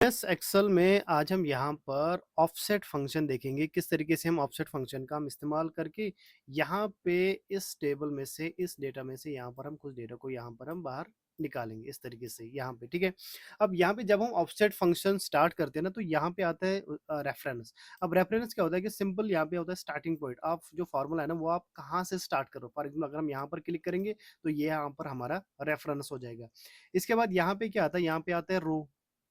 S Excel में आज हम यहाँ पर ऑफसेट फंक्शन देखेंगे। किस तरीके से हम ऑफसेट फंक्शन का हम इस्तेमाल करके यहाँ पे इस टेबल में से, इस डेटा में से यहाँ पर हम कुछ डेटा को यहाँ पर हम बाहर निकालेंगे इस तरीके से यहाँ पे। ठीक है, अब यहाँ पे जब हम ऑफसेट फंक्शन स्टार्ट करते हैं ना, तो यहाँ पे आता है रेफरेंस। अब रेफरेंस क्या होता है कि सिंपल यहाँ पे होता है स्टार्टिंग पॉइंट। आप जो फॉर्मूला है ना, वो आप कहाँ से स्टार्ट करो। फॉर एग्जाम्पल अगर हम यहाँ पर क्लिक करेंगे तो ये यहाँ पर हमारा रेफरेंस हो जाएगा। इसके बाद यहाँ पे क्या आता है, यहाँ पे आता है रो।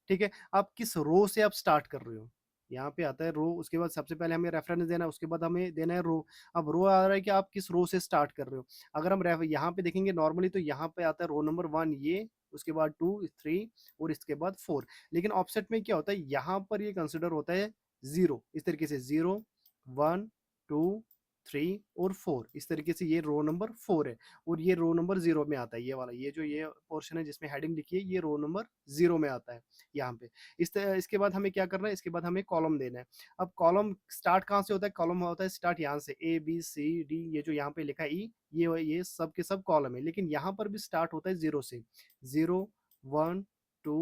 ठीक है, आप किस रो से आप स्टार्ट कर रहे हो, यहाँ पे आता है रो। उसके बाद सबसे पहले हमें रेफरेंस देना है, उसके बाद हमें देना है रो। अब रो आ रहा है कि आप किस रो से स्टार्ट कर रहे हो। अगर हम यहाँ पे देखेंगे नॉर्मली, तो यहाँ पे आता है रो नंबर 1 ये, उसके बाद 2 3 और इसके बाद 4। लेकिन ऑफसेट में क्या होता है, यहाँ पर ये कंसिडर होता है जीरो। इस तरीके से 0 1 2 3 और 4, इस तरीके से ये रो नंबर 4 है। और ये रो नंबर 0 में आता है, ये वाला, ये जो ये पोर्शन है जिसमें हेडिंग लिखी है, ये रो नंबर 0 में आता है यहाँ पे। इसके बाद हमें क्या करना है, इसके बाद हमें कॉलम देना है। अब कॉलम स्टार्ट कहाँ से होता है, कॉलम होता है स्टार्ट यहाँ से, ए बी सी डी, ये जो यहाँ पे लिखा है ई, ये सब के सब कॉलम है। लेकिन यहाँ पर भी स्टार्ट होता है 0 से, 0 1 2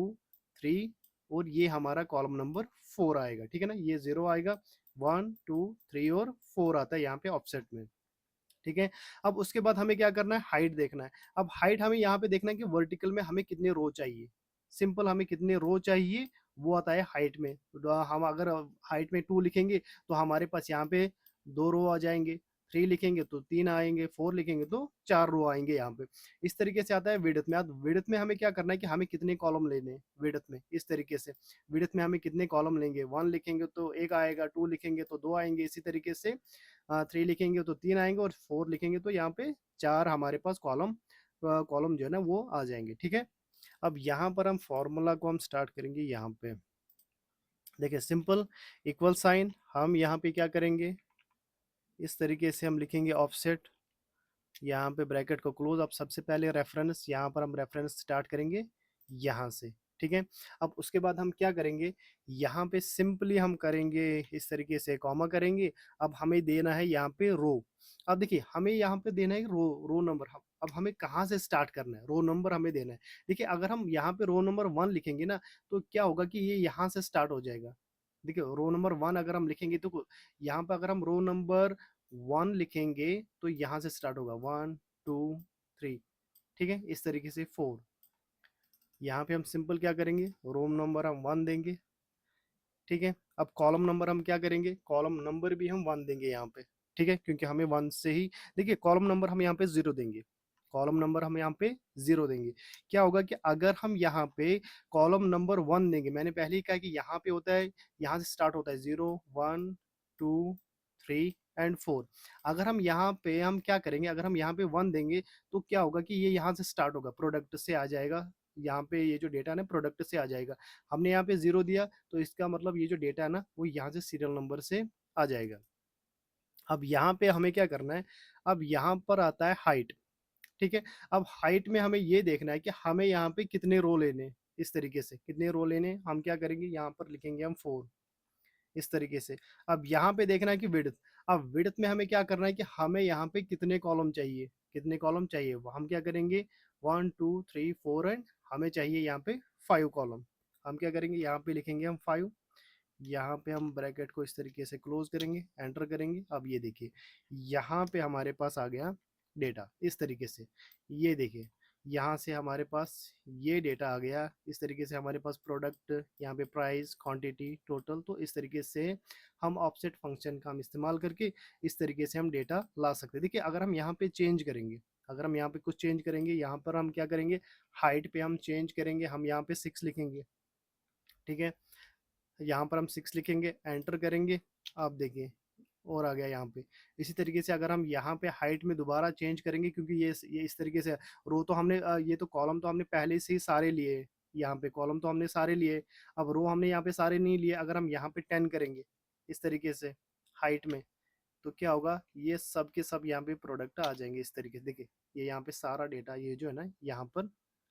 3 और ये हमारा कॉलम नंबर 4 आएगा। ठीक है ना, ये 0 आएगा, 1 2 3 और 4 आता है यहाँ पे ऑफसेट में। ठीक है, अब उसके बाद हमें क्या करना है, हाइट देखना है। अब हाइट हमें यहाँ पे देखना है कि वर्टिकल में हमें कितने रो चाहिए। सिंपल, हमें कितने रो चाहिए वो आता है हाइट में। तो हम अगर हाइट में 2 लिखेंगे तो हमारे पास यहाँ पे 2 रो आ जाएंगे, 3 लिखेंगे तो 3 आएंगे, 4 लिखेंगे तो 4 रो आएंगे यहाँ पे। इस तरीके से आता है विड्थ में। अब विड्थ में हमें क्या करना है कि हमें कितने कॉलम लेने हैं विड्थ में। इस तरीके से विड्थ में हमें कितने कॉलम लेंगे, 1 लिखेंगे तो 1 आएगा, 2 लिखेंगे तो 2 आएंगे, इसी तरीके से 3 लिखेंगे तो 3 आएंगे और 4 लिखेंगे तो यहाँ पे 4 हमारे पास कॉलम कॉलम जो है ना वो आ जाएंगे। ठीक है, अब यहाँ पर हम फॉर्मूला को हम स्टार्ट करेंगे। यहाँ पे देखिए सिंपल, इक्वल साइन हम यहाँ पे क्या करेंगे, इस तरीके से हम लिखेंगे ऑफसेट, यहाँ पे ब्रैकेट को क्लोज। अब सबसे पहले रेफरेंस, यहाँ पर हम रेफरेंस स्टार्ट करेंगे यहाँ से। ठीक है, अब उसके बाद हम क्या करेंगे, यहाँ पे सिंपली हम करेंगे इस तरीके से कॉमा करेंगे। अब हमें देना है यहाँ पे रो। अब देखिए हमें यहाँ पे देना है रो नंबर। अब हमें कहाँ से स्टार्ट करना है, रो नंबर हमें देना है। देखिए अगर हम यहाँ पे रो नंबर 1 लिखेंगे ना, तो क्या होगा कि ये यहाँ से स्टार्ट हो जाएगा। देखिए रो नंबर 1 अगर हम लिखेंगे तो यहाँ पे अगर हम रो नंबर 1 लिखेंगे तो यहाँ से स्टार्ट होगा 1 2 3। ठीक है, इस तरीके से 4। यहाँ पे हम सिंपल क्या करेंगे, रोम नंबर हम 1 देंगे। ठीक है, अब कॉलम नंबर हम क्या करेंगे, कॉलम नंबर भी हम 1 देंगे यहाँ पे। ठीक है, क्योंकि हमें 1 से ही, देखिए कॉलम नंबर हम यहाँ पे 0 देंगे। कॉलम नंबर हम यहाँ पे 0 देंगे। क्या होगा कि अगर हम यहाँ पे कॉलम नंबर 1 देंगे, मैंने पहले ही कहा कि यहाँ पे होता है, यहाँ से स्टार्ट होता है 0 1 2 3 एंड 4। अगर हम यहाँ पे हम क्या करेंगे, अगर हम यहाँ पे 1 देंगे तो क्या होगा कि ये यहाँ से स्टार्ट होगा, प्रोडक्ट से आ जाएगा। यहाँ पे ये जो डेटा है ना प्रोडक्ट से आ जाएगा। हमने यहाँ पे 0 दिया तो इसका मतलब ये जो डेटा है ना वो यहाँ से सीरियल नंबर से आ जाएगा। अब यहाँ पे हमें क्या करना है, अब यहाँ पर आता है हाइट। ठीक है, अब हाइट में हमें ये देखना है कि हमें यहाँ पे कितने रो लेने हैं। इस तरीके से कितने रो लेने हैं, हम क्या करेंगे, यहाँ पर लिखेंगे हम 4, इस तरीके से। अब यहाँ पे देखना है कि विड्थ। अब विड्थ में हमें क्या करना है कि हमें यहाँ पे कितने कॉलम चाहिए, कितने कॉलम चाहिए वो हम क्या करेंगे, 1 2 3 4 एंड हमें चाहिए यहाँ पे 5 कॉलम। हम क्या करेंगे, यहाँ पे लिखेंगे हम 5। यहाँ पे हम ब्रैकेट को इस तरीके से क्लोज करेंगे, एंटर करेंगे। अब ये देखिए यहाँ पे हमारे पास आ गया डेटा इस तरीके से। ये देखिए यहाँ से हमारे पास ये डेटा आ गया। इस तरीके से हमारे पास प्रोडक्ट, यहाँ पे प्राइस, क्वांटिटी, टोटल। तो इस तरीके से हम ऑफसेट फंक्शन का हम इस्तेमाल करके इस तरीके से हम डेटा ला सकते हैं। देखिए अगर हम यहाँ पे चेंज करेंगे, अगर हम यहाँ पे कुछ चेंज करेंगे, यहाँ पर हम क्या करेंगे, हाइट पे हम चेंज करेंगे, हम यहाँ पे 6 लिखेंगे। ठीक है, यहाँ पर हम 6 लिखेंगे, एंटर करेंगे। आप देखिए और आ गया यहाँ पे। इसी तरीके से अगर हम यहाँ पे हाइट में दोबारा चेंज करेंगे, क्योंकि ये इस तरीके से रो तो हमने ये तो कॉलम तो हमने पहले से ही सारे लिए, यहाँ पे कॉलम तो हमने सारे लिए। अब रो हमने यहाँ पे सारे नहीं लिए। अगर हम यहाँ पे 10 करेंगे इस तरीके से हाइट में, तो क्या होगा, ये सब के सब यहाँ पे प्रोडक्ट आ जाएंगे इस तरीके से। देखिए ये यहाँ पे सारा डेटा ये जो है ना यहाँ पर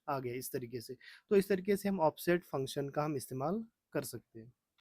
आ गया इस तरीके से। तो इस तरीके से हम ऑफसेट फंक्शन का हम इस्तेमाल कर सकते हैं।